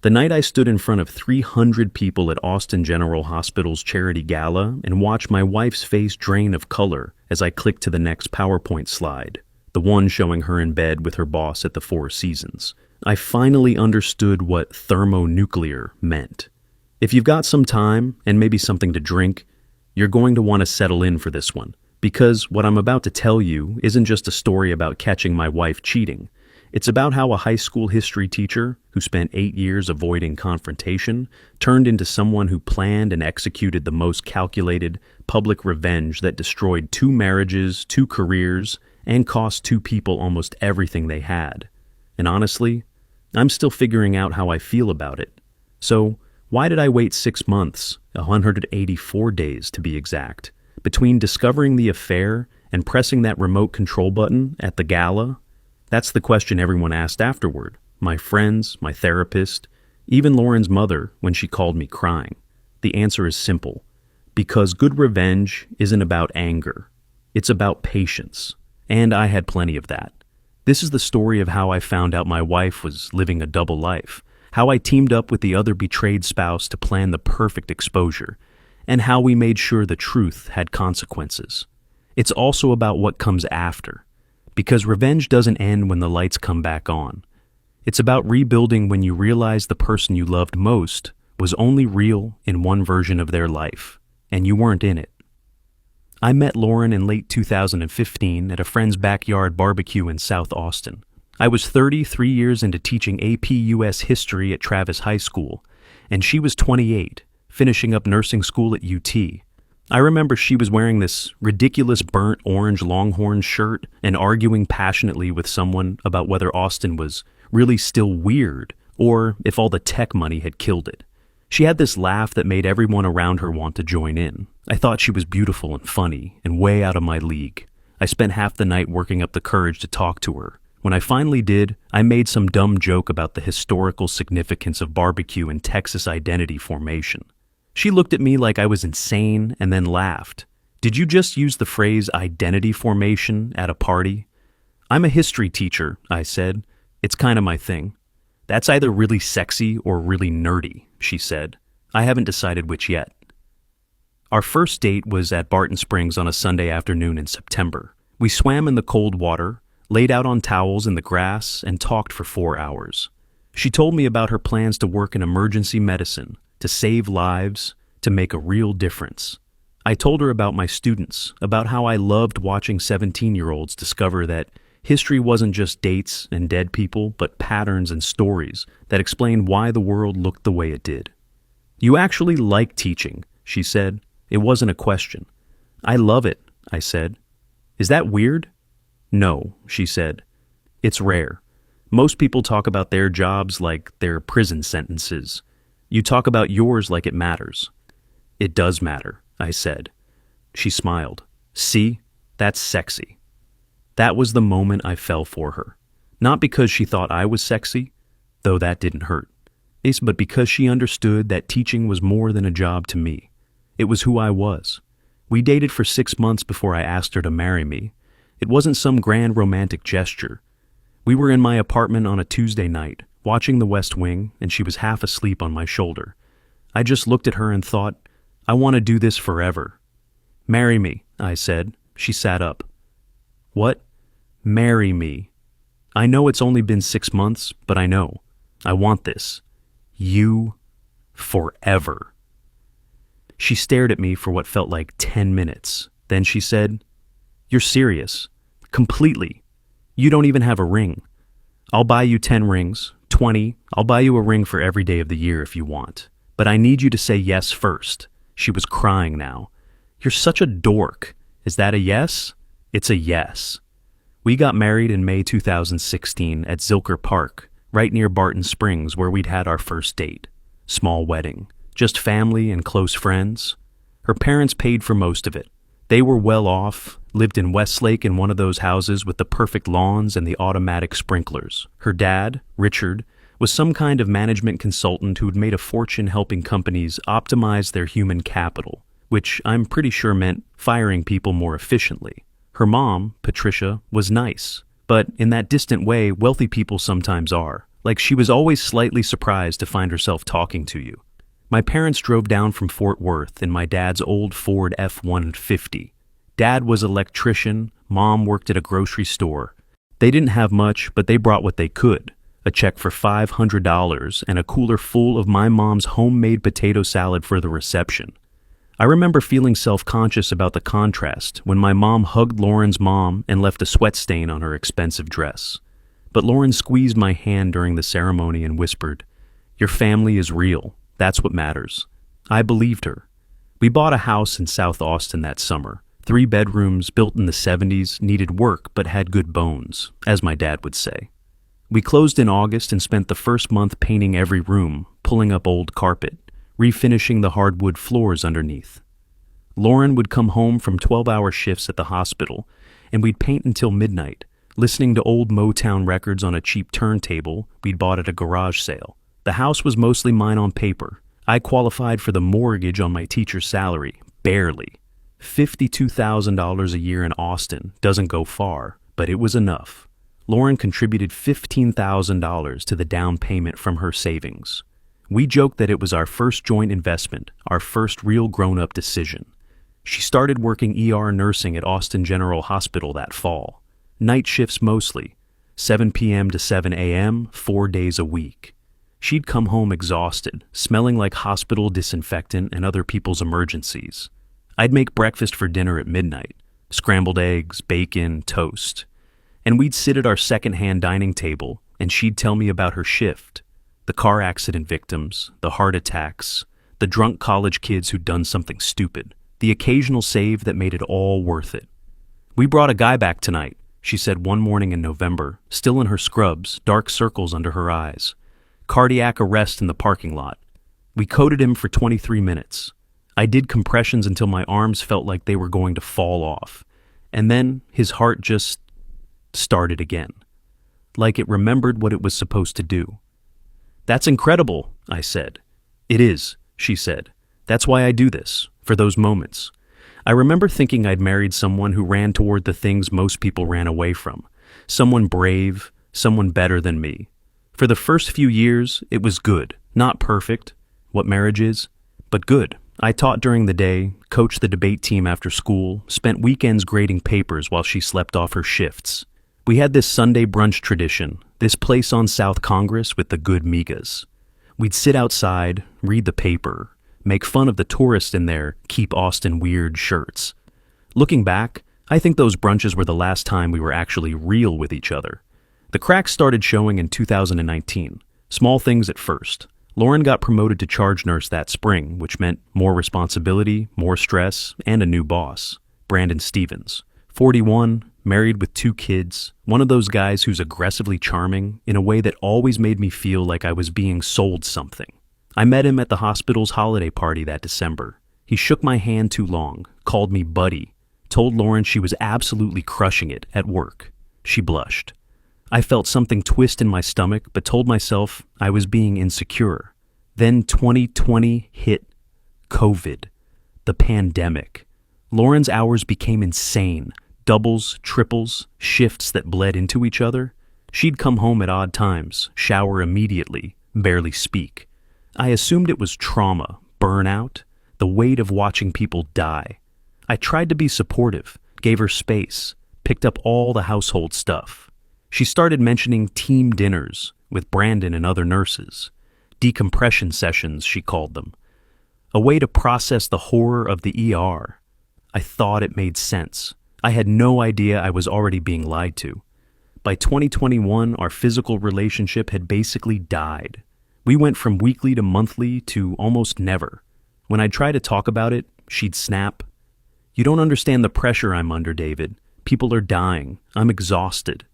The night I stood in front of 300 people at Austin General Hospital's charity gala and watched my wife's face drain of color as I clicked to the next PowerPoint slide, the one showing her in bed with her boss at the Four Seasons. I finally understood what thermonuclear meant. If you've got some time and maybe something to drink, you're going to want to settle in for this one, because what I'm about to tell you isn't just a story about catching my wife cheating. It's about how a high school history teacher who spent 8 years avoiding confrontation turned into someone who planned and executed the most calculated public revenge that destroyed 2 marriages, 2 careers, and cost 2 people almost everything they had. And honestly, I'm still figuring out how I feel about it. So, why did I wait 6 months, 184 days to be exact, between discovering the affair and pressing that remote control button at the gala? That's the question everyone asked afterward. My friends, my therapist, even Lauren's mother when she called me crying. The answer is simple. Because good revenge isn't about anger. It's about patience. And I had plenty of that. This is the story of how I found out my wife was living a double life, how I teamed up with the other betrayed spouse to plan the perfect exposure, and how we made sure the truth had consequences. It's also about what comes after. Because revenge doesn't end when the lights come back on. It's about rebuilding when you realize the person you loved most was only real in one version of their life, and you weren't in it. I met Lauren in late 2015 at a friend's backyard barbecue in South Austin. I was 33 years into teaching AP US history at Travis High School, and she was 28, finishing up nursing school at UT. I remember she was wearing this ridiculous burnt orange Longhorn shirt and arguing passionately with someone about whether Austin was really still weird or if all the tech money had killed it. She had this laugh that made everyone around her want to join in. I thought she was beautiful and funny and way out of my league. I spent half the night working up the courage to talk to her. When I finally did, I made some dumb joke about the historical significance of barbecue and Texas identity formation. She looked at me like I was insane and then laughed. Did you just use the phrase identity formation at a party? I'm a history teacher, I said. It's kind of my thing. That's either really sexy or really nerdy, she said. I haven't decided which yet. Our first date was at Barton Springs on a Sunday afternoon in September. We swam in the cold water, laid out on towels in the grass, and talked for 4 hours. She told me about her plans to work in emergency medicine, to save lives, to make a real difference. I told her about my students, about how I loved watching 17-year-olds discover that history wasn't just dates and dead people, but patterns and stories that explain why the world looked the way it did. You actually like teaching, she said. It wasn't a question. I love it, I said. Is that weird? No, she said. It's rare. Most people talk about their jobs like their prison sentences. You talk about yours like it matters. It does matter, I said. She smiled. See, that's sexy. That was the moment I fell for her. Not because she thought I was sexy, though that didn't hurt, but because she understood that teaching was more than a job to me. It was who I was. We dated for 6 months before I asked her to marry me. It wasn't some grand romantic gesture. We were in my apartment on a Tuesday night, watching The West Wing, and she was half asleep on my shoulder. I just looked at her and thought, I want to do this forever. Marry me, I said. She sat up. What? Marry me. I know it's only been 6 months, but I know. I want this. You. Forever. She stared at me for what felt like 10 minutes. Then she said, You're serious. Completely. You don't even have a ring. I'll buy you 10 rings, 20. I'll buy you a ring for every day of the year if you want. But I need you to say yes first. She was crying now. You're such a dork. Is that a yes? It's a yes. We got married in May 2016 at Zilker Park, right near Barton Springs, where we'd had our first date. Small wedding. Just family and close friends. Her parents paid for most of it. They were well off, lived in Westlake in one of those houses with the perfect lawns and the automatic sprinklers. Her dad, Richard, was some kind of management consultant who'd made a fortune helping companies optimize their human capital, which I'm pretty sure meant firing people more efficiently. Her mom, Patricia, was nice, but in that distant way wealthy people sometimes are, like she was always slightly surprised to find herself talking to you. My parents drove down from Fort Worth in my dad's old Ford F-150. Dad was an electrician, Mom worked at a grocery store. They didn't have much, but they brought what they could. A check for $500 and a cooler full of my mom's homemade potato salad for the reception. I remember feeling self-conscious about the contrast when my mom hugged Lauren's mom and left a sweat stain on her expensive dress. But Lauren squeezed my hand during the ceremony and whispered, "Your family is real. That's what matters." I believed her. We bought a house in South Austin that summer. 3 bedrooms, built in the 70s, needed work but had good bones, as my dad would say. We closed in August and spent the first month painting every room, pulling up old carpet, refinishing the hardwood floors underneath. Lauren would come home from 12-hour shifts at the hospital, and we'd paint until midnight, listening to old Motown records on a cheap turntable we'd bought at a garage sale. The house was mostly mine on paper. I qualified for the mortgage on my teacher's salary, barely. $52,000 a year in Austin doesn't go far, but it was enough. Lauren contributed $15,000 to the down payment from her savings. We joked that it was our first joint investment, our first real grown-up decision. She started working ER nursing at Austin General Hospital that fall. Night shifts mostly, 7 p.m. to 7 a.m., 4 days a week. She'd come home exhausted, smelling like hospital disinfectant and other people's emergencies. I'd make breakfast for dinner at midnight, scrambled eggs, bacon, toast. And we'd sit at our second-hand dining table, and she'd tell me about her shift, the car accident victims, the heart attacks, the drunk college kids who'd done something stupid, the occasional save that made it all worth it. "We brought a guy back tonight," she said one morning in November, still in her scrubs, dark circles under her eyes. "Cardiac arrest in the parking lot. We coded him for 23 minutes. I did compressions until my arms felt like they were going to fall off. And then his heart just started again, like it remembered what it was supposed to do." "That's incredible," I said. "It is," she said. "That's why I do this, for those moments." I remember thinking I'd married someone who ran toward the things most people ran away from. Someone brave, someone better than me. For the first few years, it was good. Not perfect, what marriage is, but good. I taught during the day, coached the debate team after school, spent weekends grading papers while she slept off her shifts. We had this Sunday brunch tradition, this place on South Congress with the good migas. We'd sit outside, read the paper, make fun of the tourists in their Keep Austin Weird shirts. Looking back, I think those brunches were the last time we were actually real with each other. The cracks started showing in 2019. Small things at first. Lauren got promoted to charge nurse that spring, which meant more responsibility, more stress, and a new boss, Brandon Stevens. 41, married with 2 kids, one of those guys who's aggressively charming in a way that always made me feel like I was being sold something. I met him at the hospital's holiday party that December. He shook my hand too long, called me buddy, told Lauren she was absolutely crushing it at work. She blushed. I felt something twist in my stomach, but told myself I was being insecure. Then 2020 hit. COVID. The pandemic. Lauren's hours became insane. Doubles, triples, shifts that bled into each other. She'd come home at odd times, shower immediately, barely speak. I assumed it was trauma, burnout, the weight of watching people die. I tried to be supportive, gave her space, picked up all the household stuff. She started mentioning team dinners with Brandon and other nurses. Decompression sessions, she called them. A way to process the horror of the ER. I thought it made sense. I had no idea I was already being lied to. By 2021, our physical relationship had basically died. We went from weekly to monthly to almost never. When I'd try to talk about it, she'd snap. "You don't understand the pressure I'm under, David. People are dying. I'm exhausted."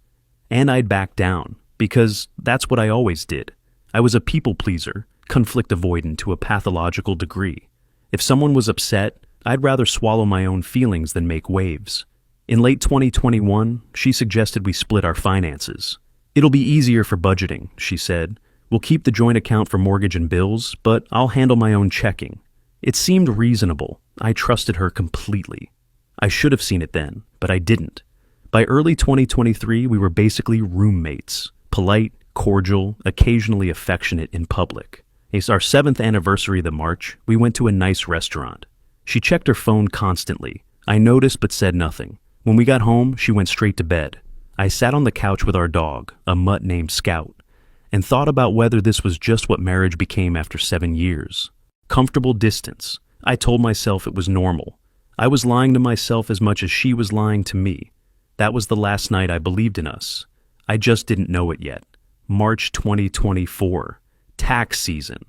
And I'd back down, because that's what I always did. I was a people pleaser, conflict avoidant to a pathological degree. If someone was upset, I'd rather swallow my own feelings than make waves. In late 2021, she suggested we split our finances. "It'll be easier for budgeting," she said. "We'll keep the joint account for mortgage and bills, but I'll handle my own checking." It seemed reasonable. I trusted her completely. I should have seen it then, but I didn't. By early 2023, we were basically roommates. Polite, cordial, occasionally affectionate in public. It's our 7th anniversary of the March. We went to a nice restaurant. She checked her phone constantly. I noticed but said nothing. When we got home, she went straight to bed. I sat on the couch with our dog, a mutt named Scout, and thought about whether this was just what marriage became after 7 years. Comfortable distance. I told myself it was normal. I was lying to myself as much as she was lying to me. That was the last night I believed in us. I just didn't know it yet. March 2024. Tax season.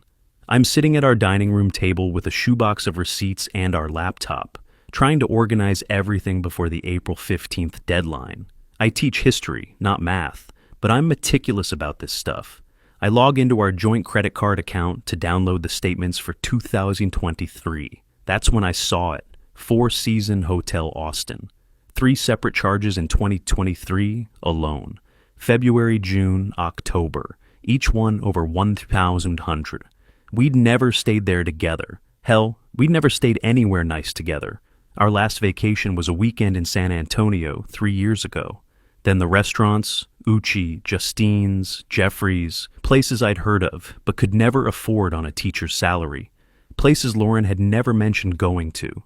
I'm sitting at our dining room table with a shoebox of receipts and our laptop, trying to organize everything before the April 15th deadline. I teach history, not math, but I'm meticulous about this stuff. I log into our joint credit card account to download the statements for 2023. That's when I saw it. Four Season Hotel Austin. 3 separate charges in 2023 alone. February, June, October. Each one over 1,100. We'd never stayed there together. Hell, we'd never stayed anywhere nice together. Our last vacation was a weekend in San Antonio 3 years ago. Then the restaurants, Uchi, Justine's, Jeffrey's, places I'd heard of, but could never afford on a teacher's salary. Places Lauren had never mentioned going to.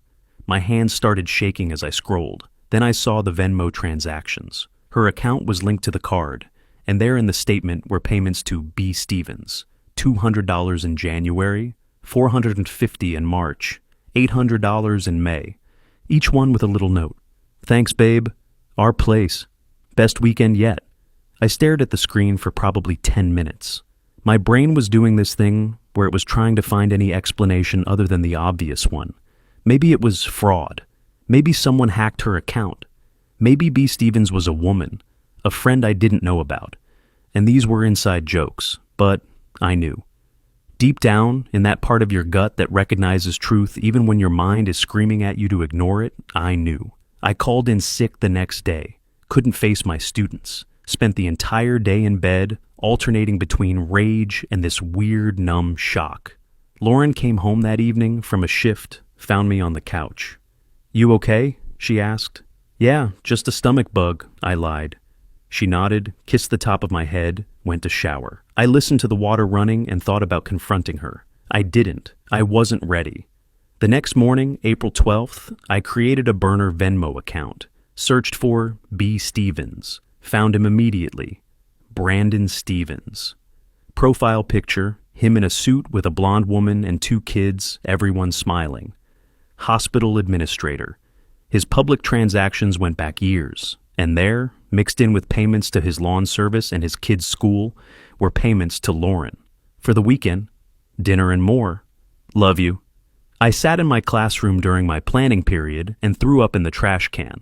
My hands started shaking as I scrolled. Then I saw the Venmo transactions. Her account was linked to the card, and there in the statement were payments to B. Stevens, $200 in January, $450 in March, $800 in May, each one with a little note. Thanks, babe. Our place. Best weekend yet. I stared at the screen for probably 10 minutes. My brain was doing this thing where it was trying to find any explanation other than the obvious one. Maybe it was fraud. Maybe someone hacked her account. Maybe B. Stevens was a woman, a friend I didn't know about. And these were inside jokes, but I knew. Deep down, in that part of your gut that recognizes truth even when your mind is screaming at you to ignore it, I knew. I called in sick the next day, couldn't face my students, spent the entire day in bed, alternating between rage and this weird, numb shock. Lauren came home that evening from a shift, found me on the couch. You okay? She asked. Yeah, just a stomach bug, I lied. She nodded, kissed the top of my head, went to shower. I listened to the water running and thought about confronting her. I didn't. I wasn't ready. The next morning, April 12th, I created a burner Venmo account, searched for B. Stevens, found him immediately. Brandon Stevens. Profile picture, him in a suit with a blonde woman and 2 kids, everyone smiling. Hospital administrator. His public transactions went back years, and there, mixed in with payments to his lawn service and his kids' school, were payments to Lauren. For the weekend, dinner and more. Love you. I sat in my classroom during my planning period and threw up in the trash can.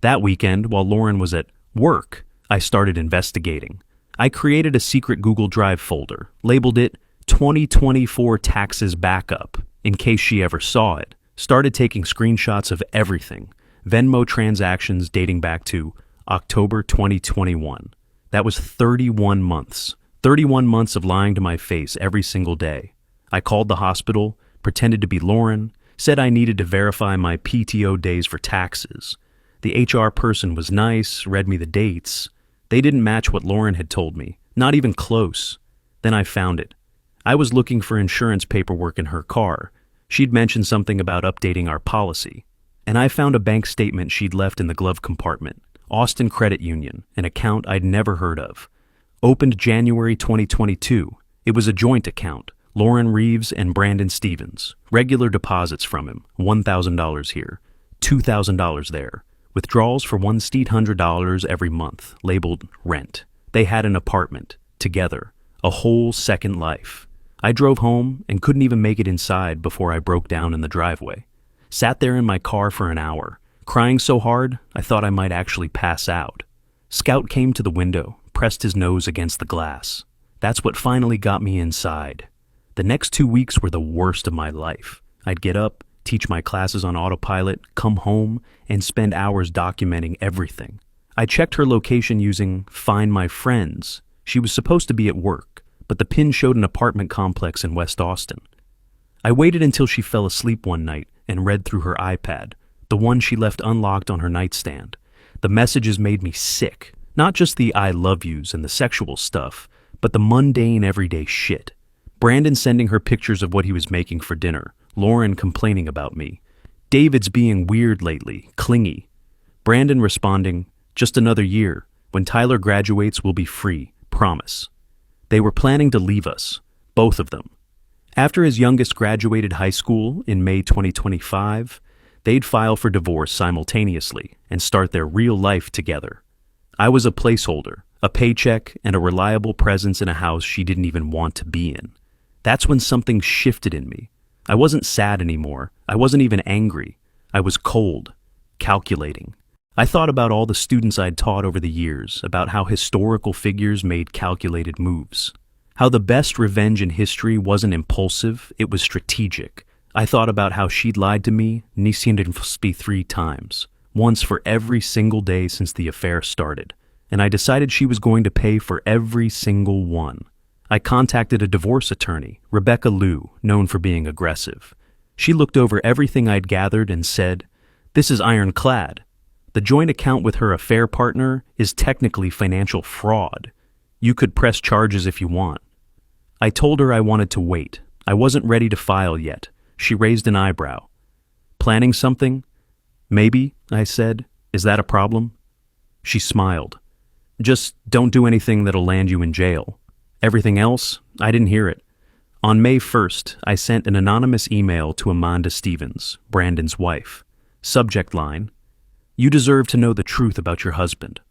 That weekend, while Lauren was at work, I started investigating. I created a secret Google Drive folder, labeled it 2024 Taxes Backup, in case she ever saw it. Started taking screenshots of everything, Venmo transactions dating back to October 2021. That was 31 months. 31 months of lying to my face every single day. I called the hospital, pretended to be Lauren, said I needed to verify my PTO days for taxes. The HR person was nice, read me the dates. They didn't match what Lauren had told me, not even close. Then I found it. I was looking for insurance paperwork in her car. She'd mentioned something about updating our policy. And I found a bank statement she'd left in the glove compartment. Austin Credit Union, an account I'd never heard of. Opened January 2022. It was a joint account. Lauren Reeves and Brandon Stevens. Regular deposits from him. $1,000 here. $2,000 there. Withdrawals for $100 every month, labeled rent. They had an apartment. Together. A whole second life. I drove home and couldn't even make it inside before I broke down in the driveway. Sat there in my car for an hour, crying so hard I thought I might actually pass out. Scout came to the window, pressed his nose against the glass. That's what finally got me inside. The next 2 weeks were the worst of my life. I'd get up, teach my classes on autopilot, come home, and spend hours documenting everything. I checked her location using Find My Friends. She was supposed to be at work, but the pin showed an apartment complex in West Austin. I waited until she fell asleep one night and read through her iPad, the one she left unlocked on her nightstand. The messages made me sick, not just the I love yous and the sexual stuff, but the mundane everyday shit. Brandon sending her pictures of what he was making for dinner, Lauren complaining about me. David's being weird lately, clingy. Brandon responding, just another year. When Tyler graduates, we'll be free, promise. They were planning to leave us, both of them. After his youngest graduated high school in May 2025, they'd file for divorce simultaneously and start their real life together. I was a placeholder, a paycheck, and a reliable presence in a house she didn't even want to be in. That's when something shifted in me. I wasn't sad anymore. I wasn't even angry. I was cold, calculating. I thought about all the students I'd taught over the years, about how historical figures made calculated moves. How the best revenge in history wasn't impulsive, it was strategic. I thought about how she'd lied to me, be 3 times, once for every single day since the affair started, and I decided she was going to pay for every single one. I contacted a divorce attorney, Rebecca Liu, known for being aggressive. She looked over everything I'd gathered and said, "This is ironclad. The joint account with her affair partner is technically financial fraud. You could press charges if you want." I told her I wanted to wait. I wasn't ready to file yet. She raised an eyebrow. "Planning something?" "Maybe," I said. "Is that a problem?" She smiled. "Just don't do anything that'll land you in jail." Everything else, I didn't hear it. On May 1st, I sent an anonymous email to Amanda Stevens, Brandon's wife. Subject line, "You deserve to know the truth about your husband."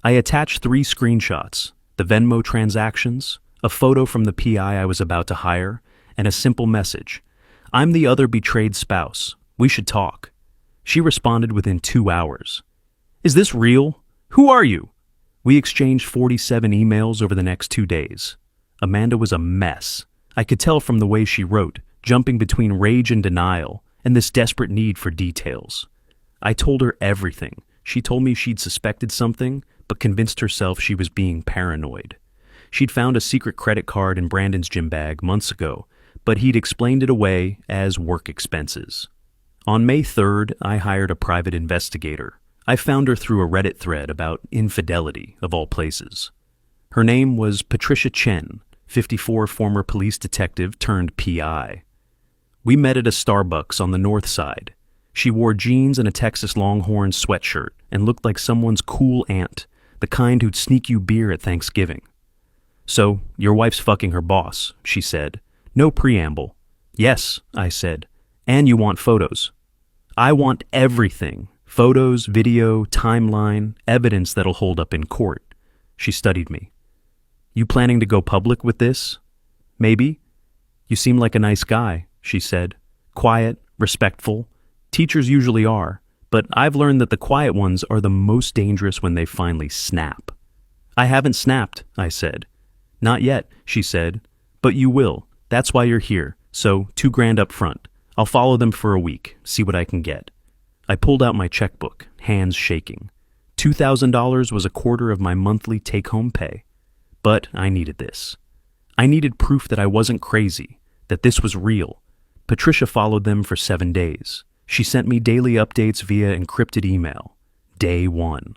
I attached 3 screenshots, the Venmo transactions, a photo from the PI I was about to hire, and a simple message. "I'm the other betrayed spouse. We should talk." She responded within 2 hours. "Is this real? Who are you?" We exchanged 47 emails over the next 2 days. Amanda was a mess. I could tell from the way she wrote, jumping between rage and denial, and this desperate need for details. I told her everything. She told me she'd suspected something, but convinced herself she was being paranoid. She'd found a secret credit card in Brandon's gym bag months ago, but he'd explained it away as work expenses. On May 3rd, I hired a private investigator. I found her through a Reddit thread about infidelity, of all places. Her name was Patricia Chen, 54, former police detective turned PI. We met at a Starbucks on the north side. She wore jeans and a Texas Longhorn sweatshirt and looked like someone's cool aunt, the kind who'd sneak you beer at Thanksgiving. "So, your wife's fucking her boss," she said. No preamble. "Yes," I said. "And you want photos." "I want everything. Photos, video, timeline, evidence that'll hold up in court." She studied me. "You planning to go public with this?" "Maybe." "You seem like a nice guy," she said. "Quiet, respectful. Teachers usually are, but I've learned that the quiet ones are the most dangerous when they finally snap." "I haven't snapped," I said. "Not yet," she said. "But you will. That's why you're here. So, $2,000 up front. I'll follow them for a week, see what I can get." I pulled out my checkbook, hands shaking. $2,000 was a quarter of my monthly take-home pay. But I needed this. I needed proof that I wasn't crazy, that this was real. Patricia followed them for 7 days. She sent me daily updates via encrypted email. Day 1.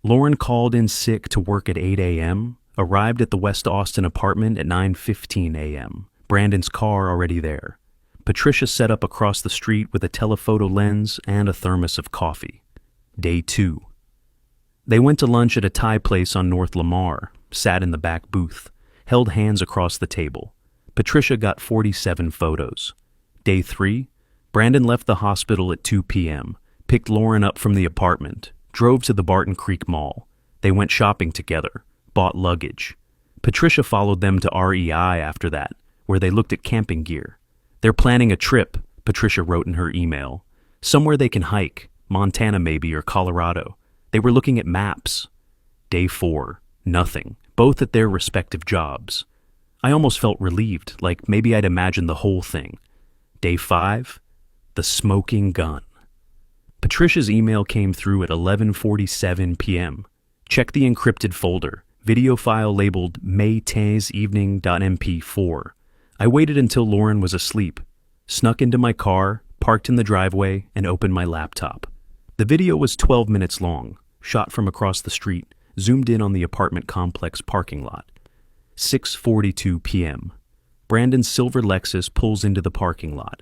Lauren called in sick to work at 8 a.m., arrived at the West Austin apartment at 9:15 a.m., Brandon's car already there. Patricia set up across the street with a telephoto lens and a thermos of coffee. Day 2. They went to lunch at a Thai place on North Lamar, sat in the back booth, held hands across the table. Patricia got 47 photos. Day 3. Brandon left the hospital at 2 p.m., picked Lauren up from the apartment, drove to the Barton Creek Mall. They went shopping together, bought luggage. Patricia followed them to REI after that, where they looked at camping gear. "They're planning a trip," Patricia wrote in her email. "Somewhere they can hike, Montana maybe, or Colorado. They were looking at maps." Day 4. Nothing, both at their respective jobs. I almost felt relieved, like maybe I'd imagined the whole thing. Day 5. The smoking gun. Patricia's email came through at 11:47 p.m. Check the encrypted folder. Video file labeled maytaisevening.mp4. I waited until Lauren was asleep, snuck into my car, parked in the driveway, and opened my laptop. The video was 12 minutes long, shot from across the street, zoomed in on the apartment complex parking lot. 6:42 p.m. Brandon's silver Lexus pulls into the parking lot.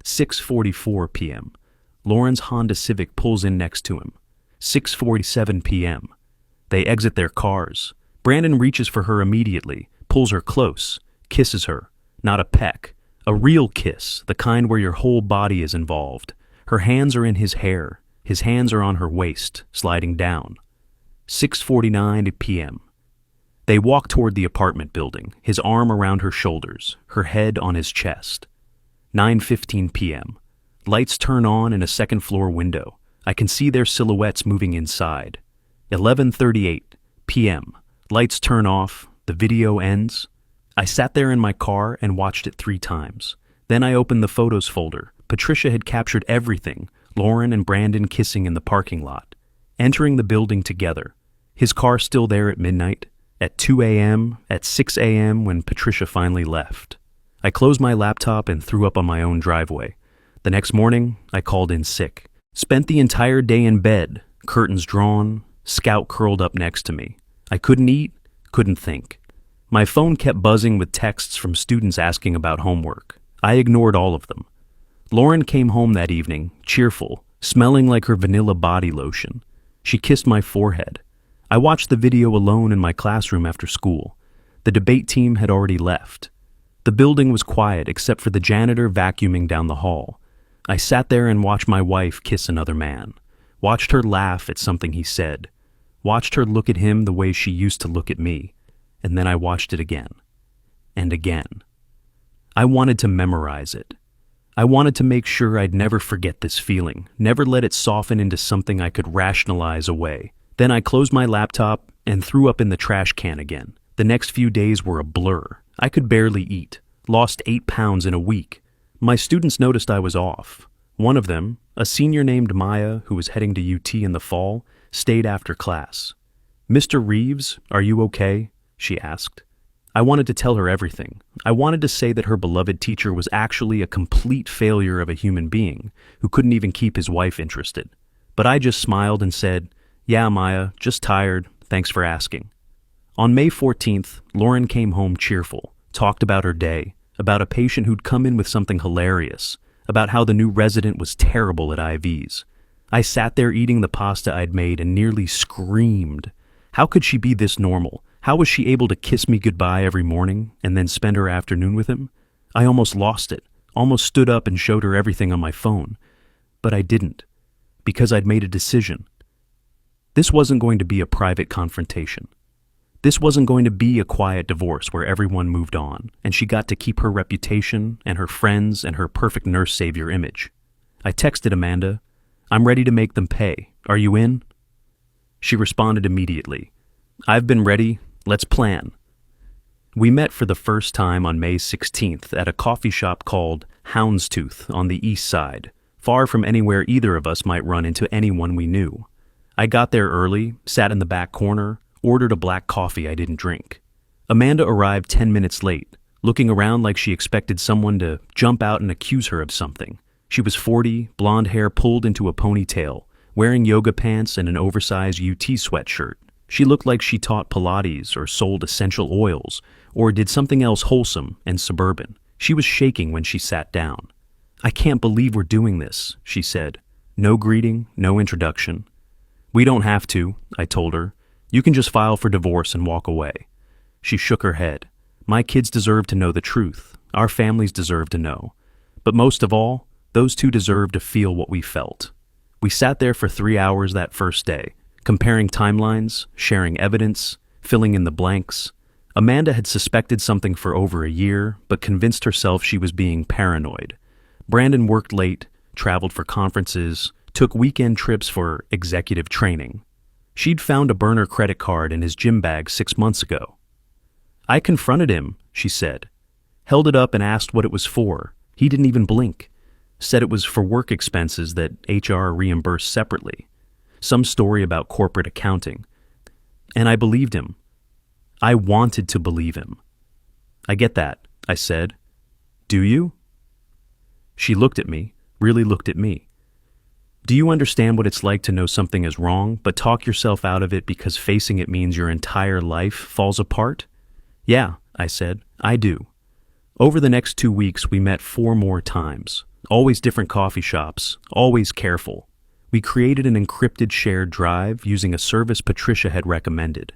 6:44 p.m. Lauren's Honda Civic pulls in next to him. 6:47 p.m. They exit their cars. Brandon reaches for her immediately, pulls her close, kisses her. Not a peck. A real kiss, the kind where your whole body is involved. Her hands are in his hair. His hands are on her waist, sliding down. 6:49 p.m. They walk toward the apartment building, his arm around her shoulders, her head on his chest. 9:15 p.m. Lights turn on in a second-floor window. I can see their silhouettes moving inside. 11:38 p.m. Lights turn off. The video ends. I sat there in my car and watched it 3 times. Then I opened the photos folder. Patricia had captured everything, Lauren and Brandon kissing in the parking lot, entering the building together. His car still there at midnight, at 2 a.m., at 6 a.m. when Patricia finally left. I closed my laptop and threw up on my own driveway. The next morning, I called in sick. Spent the entire day in bed, curtains drawn, Scout curled up next to me. I couldn't eat, couldn't think. My phone kept buzzing with texts from students asking about homework. I ignored all of them. Lauren came home that evening, cheerful, smelling like her vanilla body lotion. She kissed my forehead. I watched the video alone in my classroom after school. The debate team had already left. The building was quiet except for the janitor vacuuming down the hall. I sat there and watched my wife kiss another man. Watched her laugh at something he said. Watched her look at him the way she used to look at me. And then I watched it again. And again. I wanted to memorize it. I wanted to make sure I'd never forget this feeling, never let it soften into something I could rationalize away. Then I closed my laptop and threw up in the trash can again. The next few days were a blur. I could barely eat. Lost 8 pounds in a week. My students noticed I was off. One of them, a senior named Maya who was heading to UT in the fall, stayed after class. "Mr. Reeves, are you okay?" she asked. I wanted to tell her everything. I wanted to say that her beloved teacher was actually a complete failure of a human being who couldn't even keep his wife interested. But I just smiled and said, "Yeah, Maya, just tired. Thanks for asking." On May 14th, Lauren came home cheerful, talked about her day, about a patient who'd come in with something hilarious, about how the new resident was terrible at IVs. I sat there eating the pasta I'd made and nearly screamed. How could she be this normal? How was she able to kiss me goodbye every morning and then spend her afternoon with him? I almost lost it, almost stood up and showed her everything on my phone. But I didn't, because I'd made a decision. This wasn't going to be a private confrontation. This wasn't going to be a quiet divorce where everyone moved on, and she got to keep her reputation and her friends and her perfect nurse savior image. I texted Amanda, "I'm ready to make them pay. Are you in?" She responded immediately, "I've been ready. Let's plan." We met for the first time on May 16th at a coffee shop called Houndstooth on the east side, far from anywhere either of us might run into anyone we knew. I got there early, sat in the back corner, ordered a black coffee I didn't drink. Amanda arrived 10 minutes late, looking around like she expected someone to jump out and accuse her of something. She was 40, blonde hair pulled into a ponytail, wearing yoga pants and an oversized UT sweatshirt. She looked like she taught Pilates or sold essential oils or did something else wholesome and suburban. She was shaking when she sat down. "I can't believe we're doing this," she said. No greeting, no introduction. "We don't have to," I told her. "You can just file for divorce and walk away." She shook her head. "My kids deserve to know the truth. Our families deserve to know. But most of all, those two deserve to feel what we felt." We sat there for 3 hours that first day, comparing timelines, sharing evidence, filling in the blanks. Amanda had suspected something for over a year, but convinced herself she was being paranoid. Brandon worked late, traveled for conferences, took weekend trips for executive training. She'd found a burner credit card in his gym bag 6 months ago. "I confronted him," she said. Held it up and asked what it was for. He didn't even blink. Said it was for work expenses that HR reimbursed separately. Some story about corporate accounting. And I believed him. I wanted to believe him. "I get that," I said. "Do you?" She looked at me, really looked at me. "Do you understand what it's like to know something is wrong, but talk yourself out of it because facing it means your entire life falls apart?" Yeah, I said, I do. Over the next 2 weeks, we met 4 more times. Always different coffee shops, always careful. We created an encrypted shared drive using a service Patricia had recommended.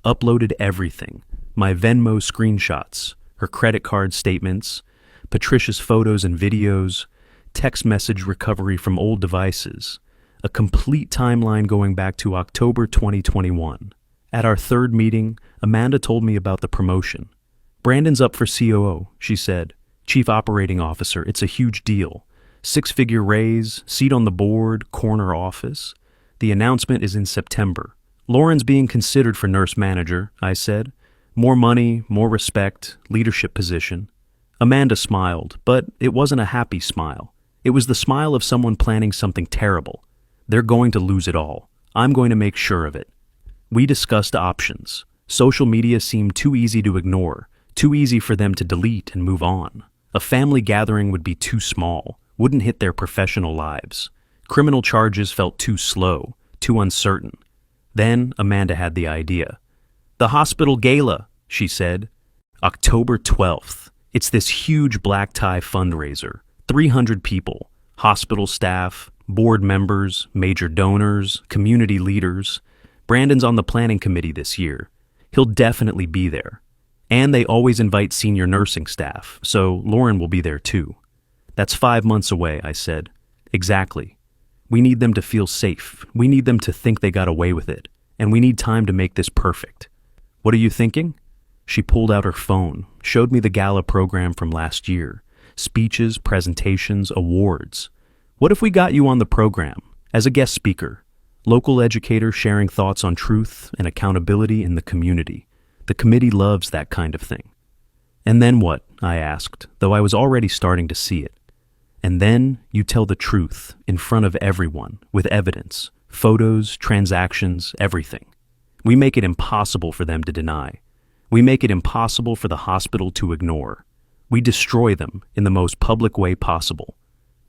Uploaded everything. My Venmo screenshots, her credit card statements, Patricia's photos and videos, text message recovery from old devices. A complete timeline going back to October 2021. At our third meeting, Amanda told me about the promotion. Brandon's up for COO, she said. Chief Operating Officer, it's a huge deal. 6-figure raise, seat on the board, corner office. The announcement is in September. Lauren's being considered for nurse manager, I said. More money, more respect, leadership position. Amanda smiled, but it wasn't a happy smile. It was the smile of someone planning something terrible. They're going to lose it all. I'm going to make sure of it. We discussed options. Social media seemed too easy to ignore, too easy for them to delete and move on. A family gathering would be too small, wouldn't hit their professional lives. Criminal charges felt too slow, too uncertain. Then Amanda had the idea. The hospital gala, she said. October 12th. It's this huge black tie fundraiser. 300 people, hospital staff, board members, major donors, community leaders. Brandon's on the planning committee this year. He'll definitely be there. And they always invite senior nursing staff, so Lauren will be there too. That's 5 months away, I said. Exactly. We need them to feel safe. We need them to think they got away with it. And we need time to make this perfect. What are you thinking? She pulled out her phone, showed me the gala program from last year. Speeches, presentations, awards. What if we got you on the program, as a guest speaker? Local educator sharing thoughts on truth and accountability in the community. The committee loves that kind of thing. And then what? I asked, though I was already starting to see it. And then you tell the truth in front of everyone, with evidence, photos, transactions, everything. We make it impossible for them to deny. We make it impossible for the hospital to ignore. We destroy them in the most public way possible.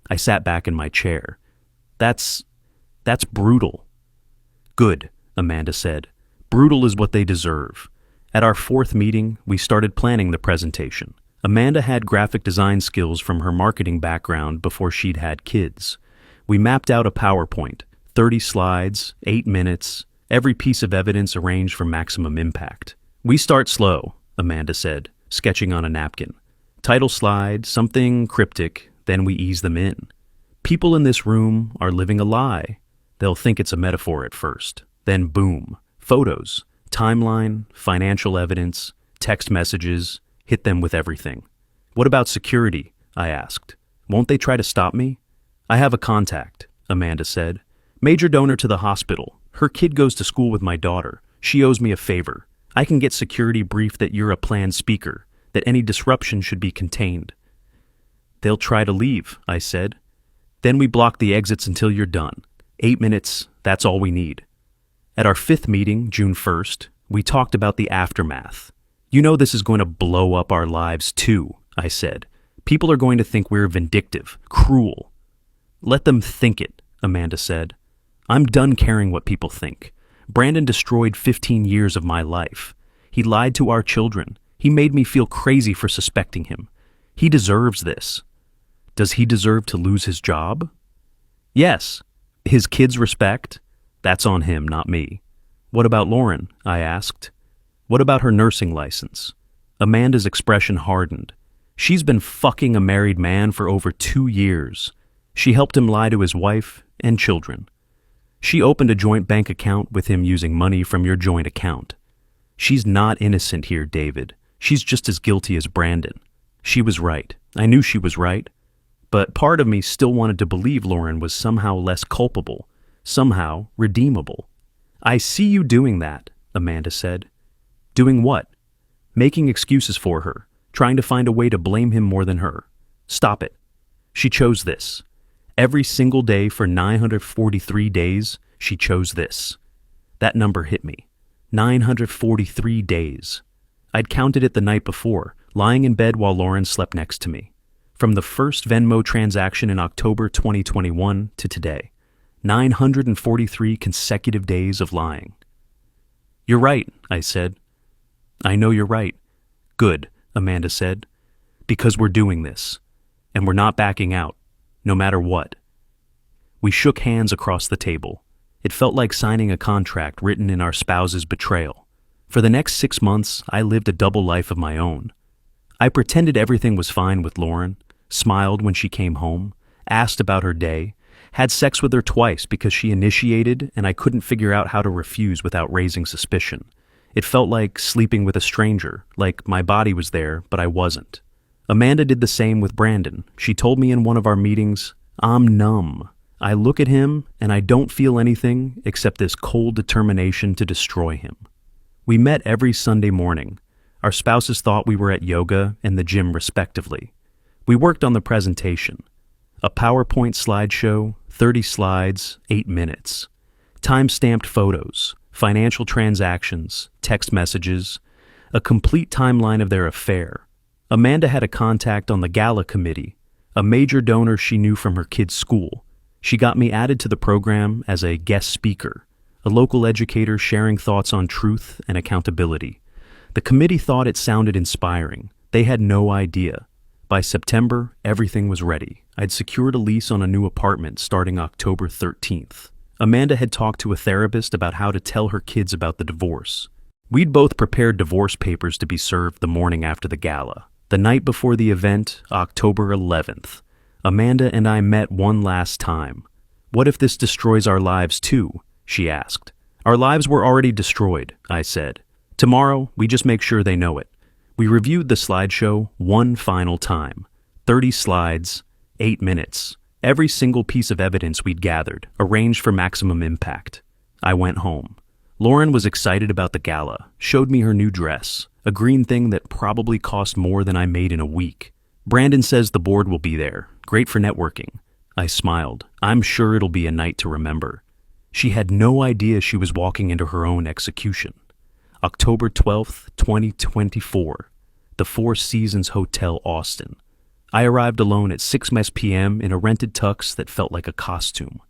I sat back in my chair. That's brutal. Good, Amanda said. Brutal is what they deserve. At our fourth meeting, we started planning the presentation. Amanda had graphic design skills from her marketing background before she'd had kids. We mapped out a PowerPoint, 30 slides, 8 minutes, every piece of evidence arranged for maximum impact. We start slow, Amanda said, sketching on a napkin. Title slide, something cryptic, then we ease them in. People in this room are living a lie. They'll think it's a metaphor at first. Then boom, photos, timeline, financial evidence, text messages, hit them with everything. What about security? I asked. Won't they try to stop me? I have a contact, Amanda said. Major donor to the hospital. Her kid goes to school with my daughter. She owes me a favor. I can get security briefed that you're a planned speaker, that any disruption should be contained. They'll try to leave, I said. Then we block the exits until you're done. 8 minutes, that's all we need. At our fifth meeting, June 1st, we talked about the aftermath. You know this is going to blow up our lives too, I said. People are going to think we're vindictive, cruel. Let them think it, Amanda said. I'm done caring what people think. Brandon destroyed 15 years of my life. He lied to our children. He made me feel crazy for suspecting him. He deserves this. Does he deserve to lose his job? Yes. His kids' respect? That's on him, not me. What about Lauren? I asked. What about her nursing license? Amanda's expression hardened. She's been fucking a married man for over 2 years. She helped him lie to his wife and children. She opened a joint bank account with him using money from your joint account. She's not innocent here, David. She's just as guilty as Brandon. She was right. I knew she was right. But part of me still wanted to believe Lauren was somehow less culpable, somehow redeemable. I see you doing that, Amanda said. Doing what? Making excuses for her, trying to find a way to blame him more than her. Stop it. She chose this. Every single day for 943 days, she chose this. That number hit me. 943 days. I'd counted it the night before, lying in bed while Lauren slept next to me. From the first Venmo transaction in October 2021 to today. 943 consecutive days of lying. You're right, I said. I know you're right. Good, Amanda said. Because we're doing this. And we're not backing out, no matter what. We shook hands across the table. It felt like signing a contract written in our spouse's betrayal. For the next 6 months, I lived a double life of my own. I pretended everything was fine with Lauren, smiled when she came home, asked about her day, had sex with her twice because she initiated and I couldn't figure out how to refuse without raising suspicion. It felt like sleeping with a stranger, like my body was there, but I wasn't. Amanda did the same with Brandon. She told me in one of our meetings, "I'm numb. I look at him and I don't feel anything except this cold determination to destroy him." We met every Sunday morning. Our spouses thought we were at yoga and the gym respectively. We worked on the presentation. A PowerPoint slideshow, 30 slides, 8 minutes. Time-stamped photos, financial transactions, text messages, a complete timeline of their affair. Amanda had a contact on the gala committee, a major donor she knew from her kid's school. She got me added to the program as a guest speaker, a local educator sharing thoughts on truth and accountability. The committee thought it sounded inspiring. They had no idea. By September, everything was ready. I'd secured a lease on a new apartment starting October 13th. Amanda had talked to a therapist about how to tell her kids about the divorce. We'd both prepared divorce papers to be served the morning after the gala. The night before the event, October 11th, Amanda and I met one last time. "What if this destroys our lives too?" she asked. "Our lives were already destroyed," I said. "Tomorrow, we just make sure they know it." We reviewed the slideshow one final time. 30 slides, 8 minutes. Every single piece of evidence we'd gathered, arranged for maximum impact. I went home. Lauren was excited about the gala, showed me her new dress, a green thing that probably cost more than I made in a week. "Brandon says the board will be there. Great for networking." I smiled. "I'm sure it'll be a night to remember." She had no idea she was walking into her own execution. October 12th, 2024, the Four Seasons Hotel, Austin. I arrived alone at 6 p.m. in a rented tux that felt like a costume.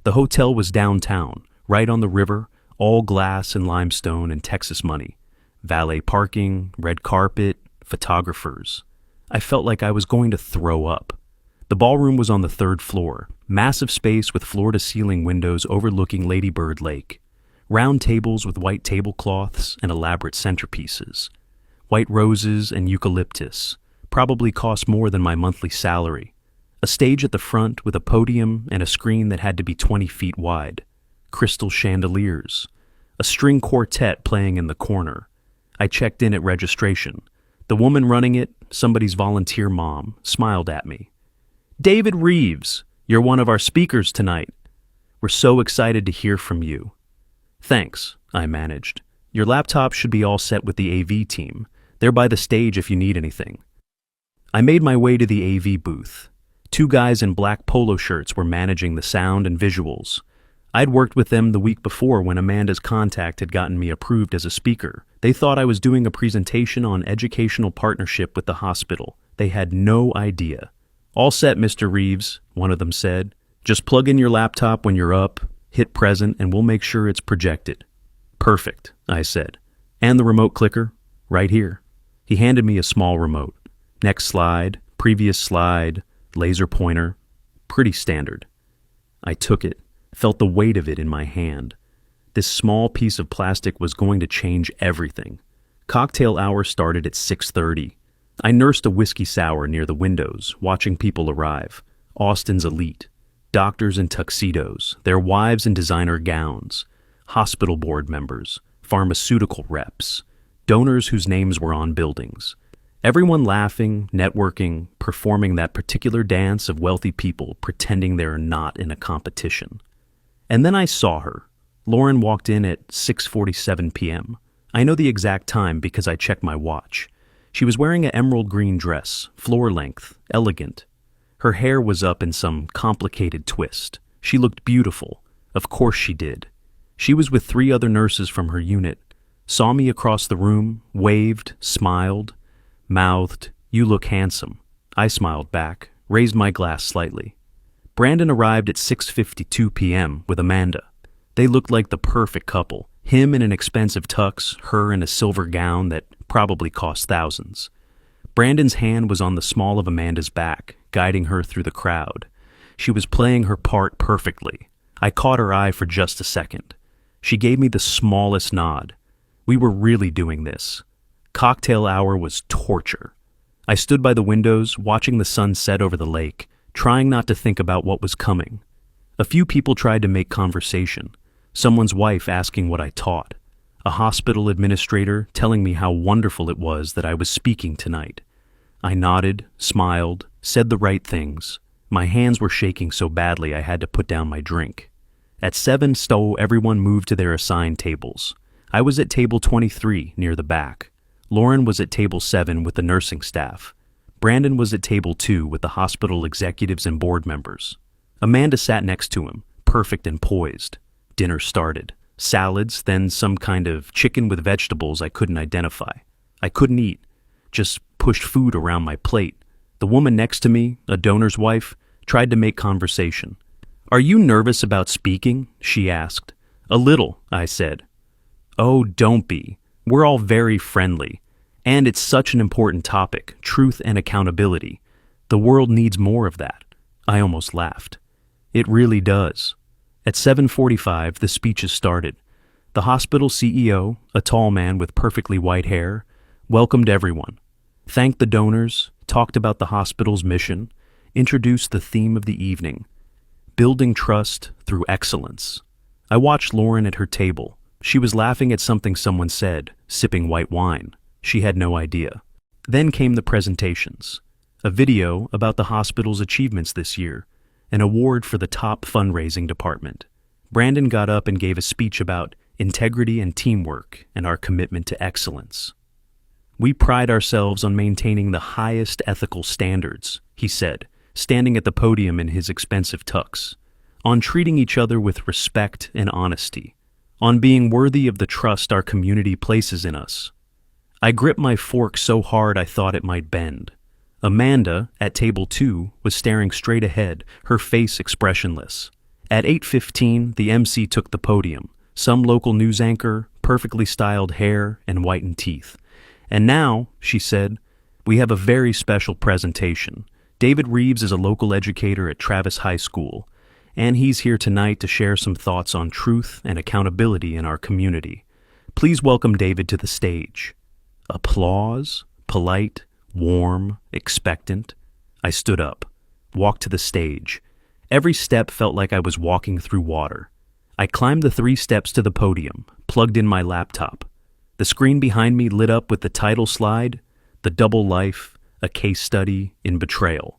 The hotel was downtown, right on the river, all glass and limestone and Texas money. Valet parking, red carpet, photographers. I felt like I was going to throw up. The ballroom was on the 3rd floor, massive space with floor-to-ceiling windows overlooking Lady Bird Lake. Round tables with white tablecloths and elaborate centerpieces. White roses and eucalyptus. Probably cost more than my monthly salary. A stage at the front with a podium and a screen that had to be 20 feet wide. Crystal chandeliers. A string quartet playing in the corner. I checked in at registration. The woman running it, somebody's volunteer mom, smiled at me. "David Reeves, you're one of our speakers tonight. We're so excited to hear from you." "Thanks," I managed. "Your laptop should be all set with the AV team. They're by the stage if you need anything." I made my way to the AV booth. 2 guys in black polo shirts were managing the sound and visuals. I'd worked with them the week before when Amanda's contact had gotten me approved as a speaker. They thought I was doing a presentation on educational partnership with the hospital. They had no idea. "All set, Mr. Reeves," one of them said. "Just plug in your laptop when you're up, hit present, and we'll make sure it's projected." "Perfect," I said. "And the remote clicker? Right here." He handed me a small remote. Next slide, previous slide, laser pointer. Pretty standard. I took it, felt the weight of it in my hand. This small piece of plastic was going to change everything. Cocktail hour started at 6:30. I nursed a whiskey sour near the windows, watching people arrive. Austin's elite. Doctors in tuxedos, their wives in designer gowns, hospital board members, pharmaceutical reps, donors whose names were on buildings. Everyone laughing, networking, performing that particular dance of wealthy people pretending they're not in a competition. And then I saw her. Lauren walked in at 6:47 p.m. I know the exact time because I checked my watch. She was wearing an emerald green dress, floor length, elegant. Her hair was up in some complicated twist. She looked beautiful. Of course she did. She was with 3 other nurses from her unit, saw me across the room, waved, smiled, mouthed, "You look handsome." I smiled back, raised my glass slightly. Brandon arrived at 6:52 p.m. with Amanda. They looked like the perfect couple. Him in an expensive tux, her in a silver gown that probably cost thousands. Brandon's hand was on the small of Amanda's back, guiding her through the crowd. She was playing her part perfectly. I caught her eye for just a second. She gave me the smallest nod. We were really doing this. Cocktail hour was torture. I stood by the windows, watching the sun set over the lake, trying not to think about what was coming. A few people tried to make conversation. Someone's wife asking what I taught. A hospital administrator telling me how wonderful it was that I was speaking tonight. I nodded, smiled, said the right things. My hands were shaking so badly I had to put down my drink. At 7, everyone moved to their assigned tables. I was at table 23, near the back. Lauren was at table 7 with the nursing staff. Brandon was at table 2 with the hospital executives and board members. Amanda sat next to him, perfect and poised. Dinner started. Salads, then some kind of chicken with vegetables I couldn't identify. I couldn't eat, just pushed food around my plate. The woman next to me, a donor's wife, tried to make conversation. "Are you nervous about speaking?" she asked. "A little," I said. "Oh, don't be. We're all very friendly. And it's such an important topic, truth and accountability. The world needs more of that." I almost laughed. It really does. At 7:45, the speeches started. The hospital CEO, a tall man with perfectly white hair, welcomed everyone, thanked the donors, talked about the hospital's mission, introduced the theme of the evening, building trust through excellence. I watched Lauren at her table. She was laughing at something someone said, sipping white wine. She had no idea. Then came the presentations. A video about the hospital's achievements this year, an award for the top fundraising department. Brandon got up and gave a speech about integrity and teamwork and our commitment to excellence. "We pride ourselves on maintaining the highest ethical standards," he said, standing at the podium in his expensive tux, "on treating each other with respect and honesty, on being worthy of the trust our community places in us." I gripped my fork so hard I thought it might bend. Amanda, at table 2, was staring straight ahead, her face expressionless. At 8:15, the MC took the podium, some local news anchor, perfectly styled hair and whitened teeth. "And now," she said, "we have a very special presentation. David Reeves is a local educator at Travis High School, and he's here tonight to share some thoughts on truth and accountability in our community. Please welcome David to the stage." Applause, polite, warm, expectant. I stood up, walked to the stage. Every step felt like I was walking through water. I climbed the 3 steps to the podium, plugged in my laptop. The screen behind me lit up with the title slide, "The Double Life, a Case Study in Betrayal."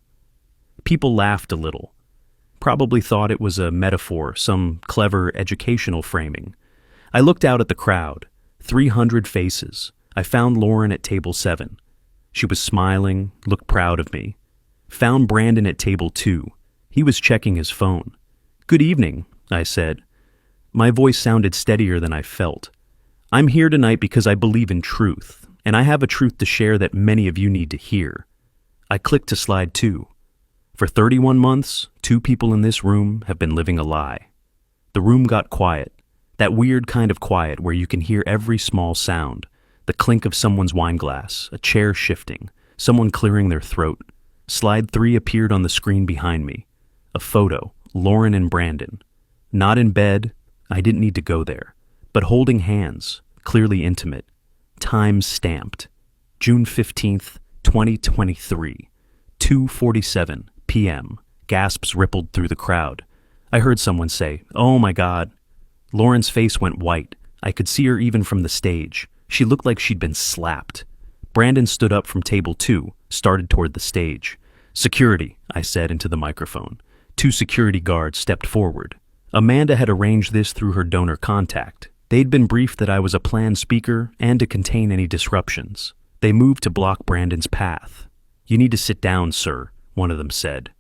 People laughed a little. Probably thought it was a metaphor, some clever educational framing. I looked out at the crowd, 300 faces. I found Lauren at table 7. She was smiling, looked proud of me. Found Brandon at table 2. He was checking his phone. "Good evening," I said. My voice sounded steadier than I felt. "I'm here tonight because I believe in truth, and I have a truth to share that many of you need to hear." I clicked to slide 2. For 31 months, 2 people in this room have been living a lie. The room got quiet, that weird kind of quiet where you can hear every small sound, the clink of someone's wine glass, a chair shifting, someone clearing their throat. Slide 3 appeared on the screen behind me. A photo, Lauren and Brandon. Not in bed, I didn't need to go there, but holding hands, clearly intimate. Time stamped. June 15th, 2023. 2:47 p.m. Gasps rippled through the crowd. I heard someone say, "Oh my God." Lauren's face went white. I could see her even from the stage. She looked like she'd been slapped. Brandon stood up from table 2, started toward the stage. "Security," I said into the microphone. 2 security guards stepped forward. Amanda had arranged this through her donor contact. They'd been briefed that I was a planned speaker and to contain any disruptions. They moved to block Brandon's path. "You need to sit down, sir," one of them said.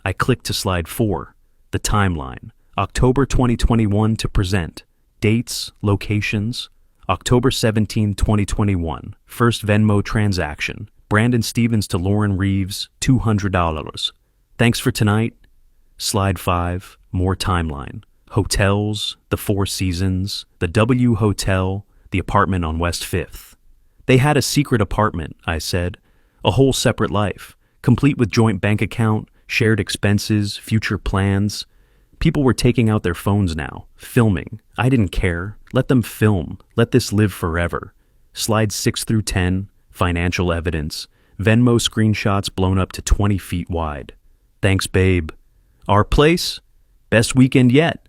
I clicked to slide 4, the timeline. October 2021 to present. Dates, locations. October 17, 2021. First Venmo transaction. Brandon Stevens to Lauren Reeves, $200. Thanks for tonight. Slide 5, more timeline. hotels, the Four Seasons, the W Hotel, the apartment on West 5th. They had a secret apartment, I said. A whole separate life, complete with joint bank account, shared expenses, future plans. People were taking out their phones now, filming. I didn't care. Let them film. Let this live forever. Slides 6 through 10, financial evidence, Venmo screenshots blown up to 20 feet wide. Thanks, babe. Our place? Best weekend yet.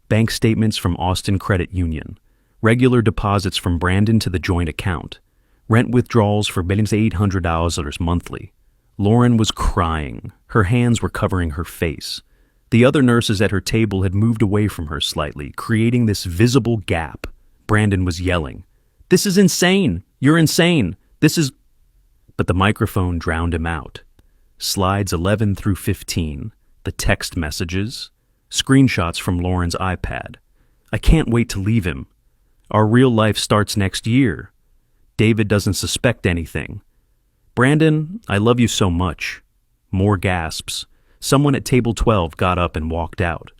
Bank statements from Austin Credit Union. Regular deposits from Brandon to the joint account. Rent withdrawals for $800 monthly. Lauren was crying. Her hands were covering her face. The other nurses at her table had moved away from her slightly, creating this visible gap. Brandon was yelling, "This is insane! You're insane! This is..." But the microphone drowned him out. Slides 11 through 15, the text messages, screenshots from Lauren's iPad. I can't wait to leave him. Our real life starts next year. David doesn't suspect anything. Brandon, I love you so much. More gasps. Someone at table 12 got up and walked out.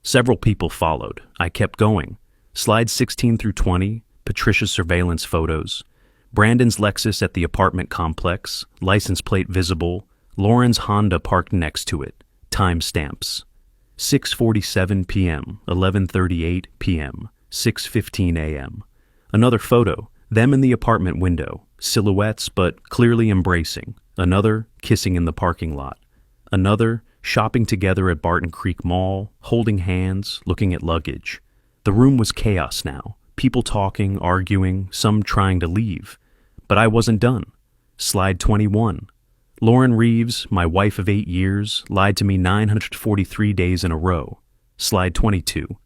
Several people followed. I kept going. Slides 16 through 20, Patricia's surveillance photos. Brandon's Lexus at the apartment complex, license plate visible. Lauren's Honda parked next to it. Timestamps. 6:47 p.m., 11:38 p.m., 6:15 a.m. Another photo, them in the apartment window, silhouettes but clearly embracing. Another, kissing in the parking lot. Another, shopping together at Barton Creek Mall, holding hands, looking at luggage. The room was chaos now. People talking, arguing, some trying to leave. But I wasn't done. Slide 21. Lauren Reeves, my wife of 8 years, lied to me 943 days in a row. Slide 22.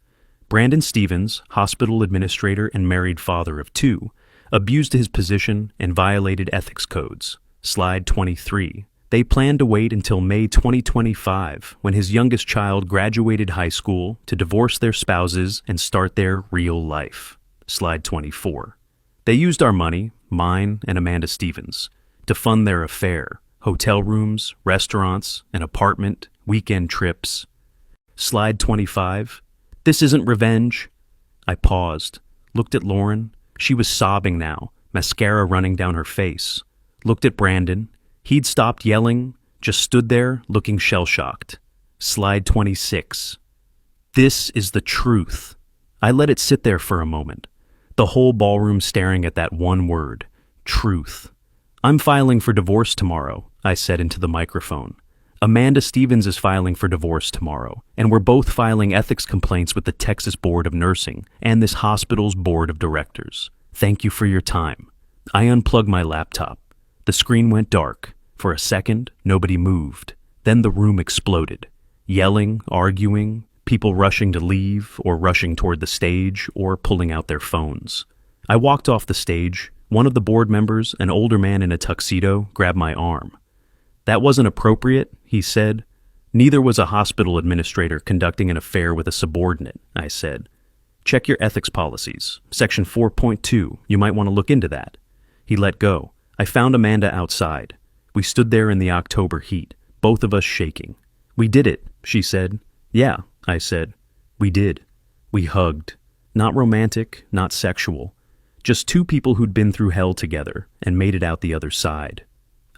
Brandon Stevens, hospital administrator and married father of 2, abused his position and violated ethics codes. Slide 23. They planned to wait until May 2025, when his youngest child graduated high school, to divorce their spouses and start their real life. Slide 24. They used our money, mine and Amanda Stevens, to fund their affair, hotel rooms, restaurants, an apartment, weekend trips. Slide 25. This isn't revenge. I paused, looked at Lauren. She was sobbing now, mascara running down her face. Looked at Brandon. He'd stopped yelling, just stood there looking shell-shocked. Slide 26. This is the truth. I let it sit there for a moment. The whole ballroom staring at that one word, truth. I'm filing for divorce tomorrow, I said into the microphone. Amanda Stevens is filing for divorce tomorrow, and we're both filing ethics complaints with the Texas Board of Nursing and this hospital's board of directors. Thank you for your time. I unplugged my laptop. The screen went dark. For a second, nobody moved. Then the room exploded. Yelling, arguing, people rushing to leave or rushing toward the stage or pulling out their phones. I walked off the stage. One of the board members, an older man in a tuxedo, grabbed my arm. That wasn't appropriate, he said. Neither was a hospital administrator conducting an affair with a subordinate, I said. Check your ethics policies. Section 4.2, you might want to look into that. He let go. I found Amanda outside. We stood there in the October heat, both of us shaking. We did it, she said. Yeah, I said. We did. We hugged. Not romantic, not sexual. Just two people who'd been through hell together and made it out the other side.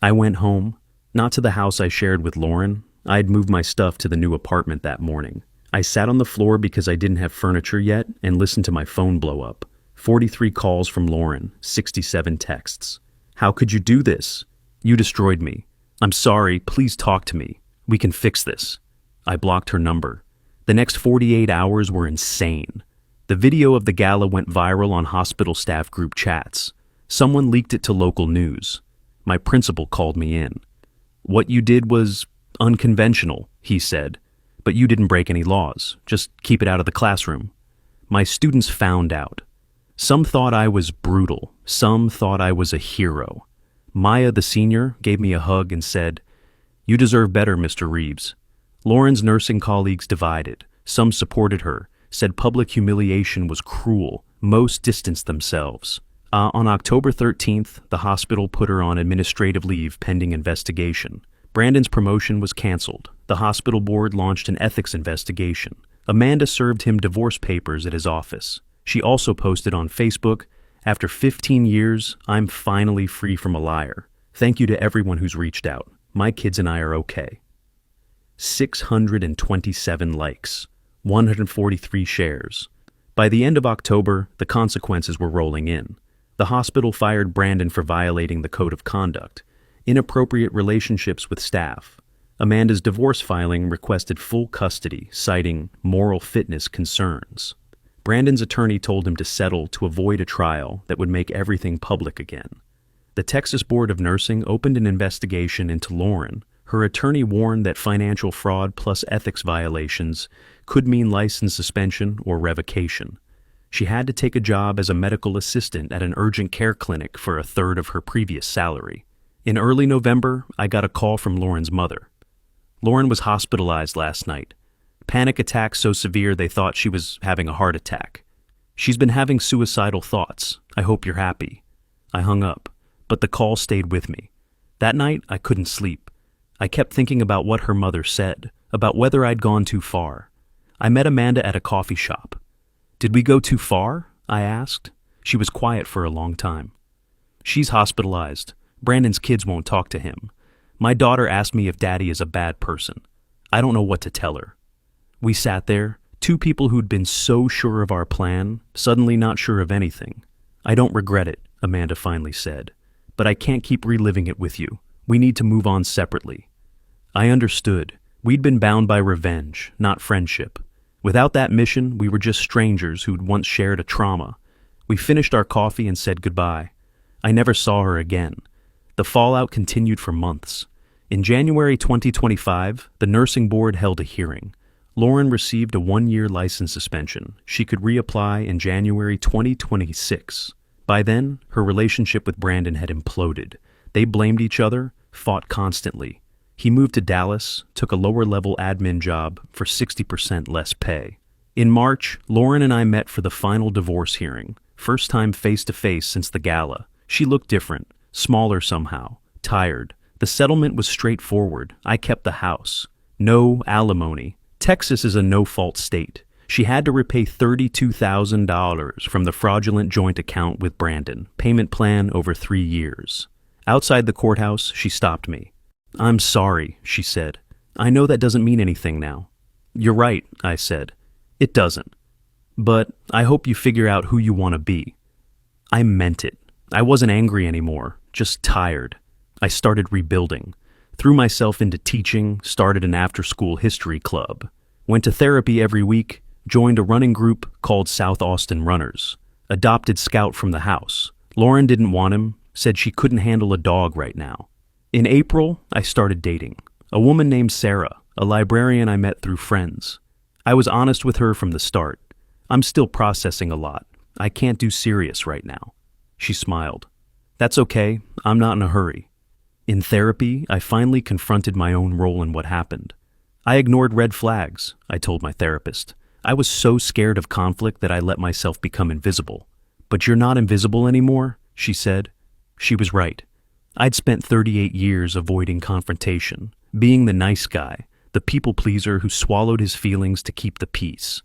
I went home, not to the house I shared with Lauren. I'd moved my stuff to the new apartment that morning. I sat on the floor because I didn't have furniture yet and listened to my phone blow up. 43 calls from Lauren, 67 texts. How could you do this? You destroyed me. I'm sorry, please talk to me. We can fix this. I blocked her number. The next 48 hours were insane. The video of the gala went viral on hospital staff group chats. Someone leaked it to local news. My principal called me in. What you did was unconventional, he said, but you didn't break any laws. Just keep it out of the classroom. My students found out. Some thought I was brutal. Some thought I was a hero. Maya, the senior, gave me a hug and said, "You deserve better, Mr. Reeves." Lauren's nursing colleagues divided. Some supported her, said public humiliation was cruel. Most distanced themselves. On October 13th, the hospital put her on administrative leave pending investigation. Brandon's promotion was canceled. The hospital board launched an ethics investigation. Amanda served him divorce papers at his office. She also posted on Facebook, "After 15 years, I'm finally free from a liar. Thank you to everyone who's reached out. My kids and I are okay." 627 likes, 143 shares. By the end of October, the consequences were rolling in. The hospital fired Brandon for violating the code of conduct, inappropriate relationships with staff. Amanda's divorce filing requested full custody, citing moral fitness concerns. Brandon's attorney told him to settle to avoid a trial that would make everything public again. The Texas Board of Nursing opened an investigation into Lauren. Her attorney warned that financial fraud plus ethics violations could mean license suspension or revocation. She had to take a job as a medical assistant at an urgent care clinic for a third of her previous salary. In early November, I got a call from Lauren's mother. Lauren was hospitalized last night. Panic attack so severe they thought she was having a heart attack. She's been having suicidal thoughts. I hope you're happy. I hung up, but the call stayed with me. That night, I couldn't sleep. I kept thinking about what her mother said, about whether I'd gone too far. I met Amanda at a coffee shop. "Did we go too far?" I asked. She was quiet for a long time. "She's hospitalized. Brandon's kids won't talk to him. My daughter asked me if Daddy is a bad person. I don't know what to tell her." We sat there, two people who'd been so sure of our plan, suddenly not sure of anything. "I don't regret it," Amanda finally said, "but I can't keep reliving it with you. We need to move on separately." I understood. We'd been bound by revenge, not friendship. Without that mission, we were just strangers who'd once shared a trauma. We finished our coffee and said goodbye. I never saw her again. The fallout continued for months. In January 2025, the nursing board held a hearing. Lauren received a 1-year license suspension. She could reapply in January 2026. By then, her relationship with Brandon had imploded. They blamed each other, fought constantly. He moved to Dallas, took a lower-level admin job for 60% less pay. In March, Lauren and I met for the final divorce hearing, first time face-to-face since the gala. She looked different, smaller somehow, tired. The settlement was straightforward. I kept the house. No alimony. Texas is a no-fault state. She had to repay $32,000 from the fraudulent joint account with Brandon, payment plan over 3 years. Outside the courthouse, she stopped me. "I'm sorry," she said. "I know that doesn't mean anything now." "You're right," I said. "It doesn't. But I hope you figure out who you want to be." I meant it. I wasn't angry anymore, just tired. I started rebuilding. Threw myself into teaching, started an after-school history club. Went to therapy every week, joined a running group called South Austin Runners. Adopted Scout from the house. Lauren didn't want him, said she couldn't handle a dog right now. In April, I started dating. A woman named Sarah, a librarian I met through friends. I was honest with her from the start. "I'm still processing a lot. I can't do serious right now." She smiled. "That's okay. I'm not in a hurry." In therapy, I finally confronted my own role in what happened. I ignored red flags, I told my therapist. I was so scared of conflict that I let myself become invisible. "But you're not invisible anymore," she said. She was right. I'd spent 38 years avoiding confrontation, being the nice guy, the people pleaser who swallowed his feelings to keep the peace.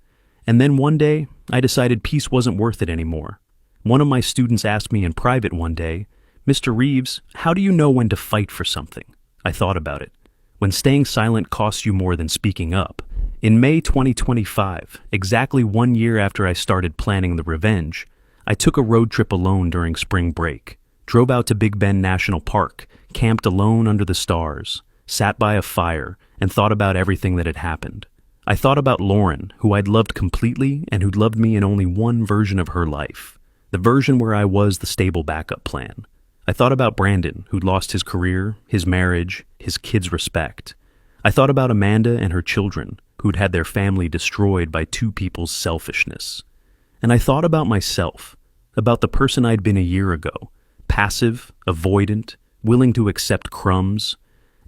And then one day, I decided peace wasn't worth it anymore. One of my students asked me in private one day, "Mr. Reeves, how do you know when to fight for something?" I thought about it. When staying silent costs you more than speaking up. In May 2025, exactly 1 year after I started planning the revenge, I took a road trip alone during spring break. Drove out to Big Bend National Park, camped alone under the stars, sat by a fire, and thought about everything that had happened. I thought about Lauren, who I'd loved completely and who'd loved me in only one version of her life, the version where I was the stable backup plan. I thought about Brandon, who'd lost his career, his marriage, his kids' respect. I thought about Amanda and her children, who'd had their family destroyed by two people's selfishness. And I thought about myself, about the person I'd been a year ago, passive, avoidant, willing to accept crumbs,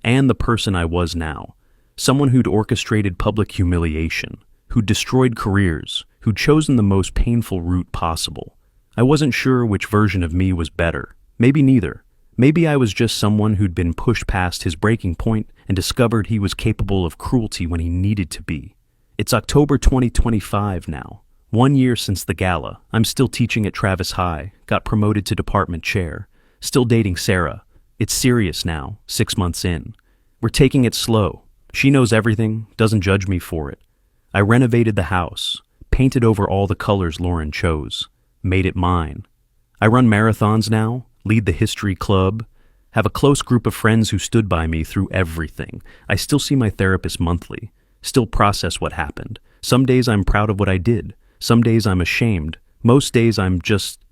and the person I was now, someone who'd orchestrated public humiliation, who'd destroyed careers, who'd chosen the most painful route possible. I wasn't sure which version of me was better. Maybe neither. Maybe I was just someone who'd been pushed past his breaking point and discovered he was capable of cruelty when he needed to be. It's October 2025 now. 1 year since the gala. I'm still teaching at Travis High, got promoted to department chair. Still dating Sarah. It's serious now, 6 months in. We're taking it slow. She knows everything, doesn't judge me for it. I renovated the house, painted over all the colors Lauren chose, made it mine. I run marathons now, lead the history club, have a close group of friends who stood by me through everything. I still see my therapist monthly, still process what happened. Some days I'm proud of what I did. Some days I'm ashamed. Most days I'm just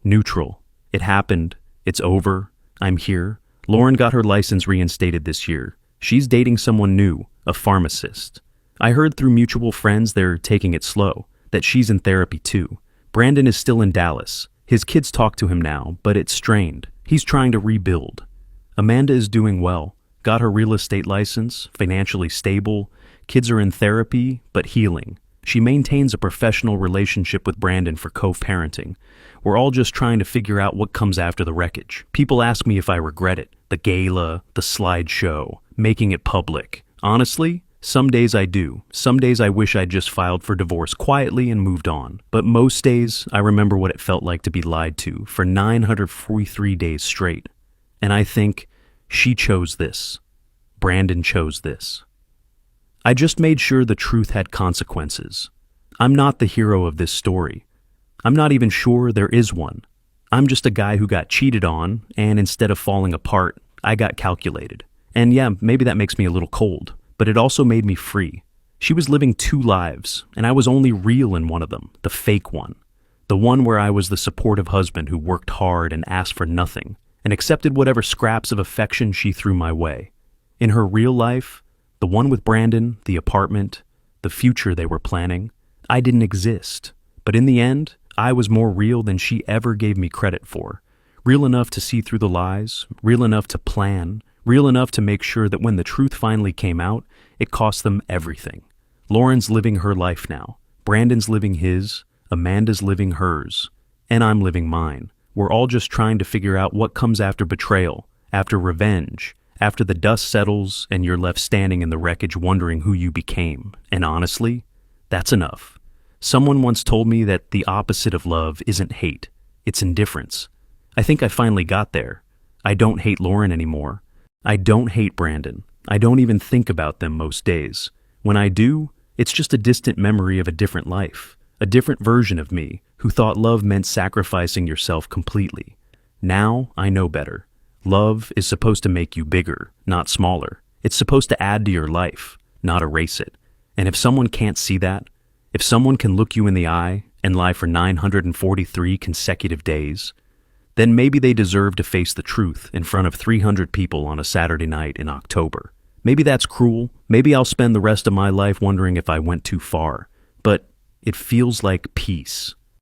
neutral. It happened. It's over. I'm here. Lauren got her license reinstated this year. She's dating someone new, a pharmacist. I heard through mutual friends they're taking it slow, that she's in therapy too. Brandon is still in Dallas. His kids talk to him now, but it's strained. He's trying to rebuild. Amanda is doing well. Got her real estate license, financially stable. Kids are in therapy, but healing. She maintains a professional relationship with Brandon for co-parenting. We're all just trying to figure out what comes after the wreckage. People ask me if I regret it. The gala, the slideshow, making it public. Honestly, some days I do. Some days I wish I'd just filed for divorce quietly and moved on. But most days, I remember what it felt like to be lied to for 943 days straight. And I think, she chose this. Brandon chose this. I just made sure the truth had consequences. I'm not the hero of this story. I'm not even sure there is one. I'm just a guy who got cheated on, and instead of falling apart, I got calculated. And yeah, maybe that makes me a little cold, but it also made me free. She was living two lives, and I was only real in one of them, the fake one. The one where I was the supportive husband who worked hard and asked for nothing, and accepted whatever scraps of affection she threw my way. In her real life, the one with Brandon, the apartment, the future they were planning, I didn't exist. But in the end, I was more real than she ever gave me credit for. Real enough to see through the lies, real enough to plan, real enough to make sure that when the truth finally came out, it cost them everything. Lauren's living her life now. Brandon's living his, Amanda's living hers, and I'm living mine. We're all just trying to figure out what comes after betrayal, after revenge, after the dust settles and you're left standing in the wreckage wondering who you became. And honestly, that's enough. Someone once told me that the opposite of love isn't hate, it's indifference. I think I finally got there. I don't hate Lauren anymore. I don't hate Brandon. I don't even think about them most days. When I do, it's just a distant memory of a different life, a different version of me who thought love meant sacrificing yourself completely. Now I know better. Love is supposed to make you bigger, not smaller. It's supposed to add to your life, not erase it. And if someone can't see that, if someone can look you in the eye and lie for 943 consecutive days, then maybe they deserve to face the truth in front of 300 people on a Saturday night in October. Maybe that's cruel. Maybe I'll spend the rest of my life wondering if I went too far. But it feels like peace.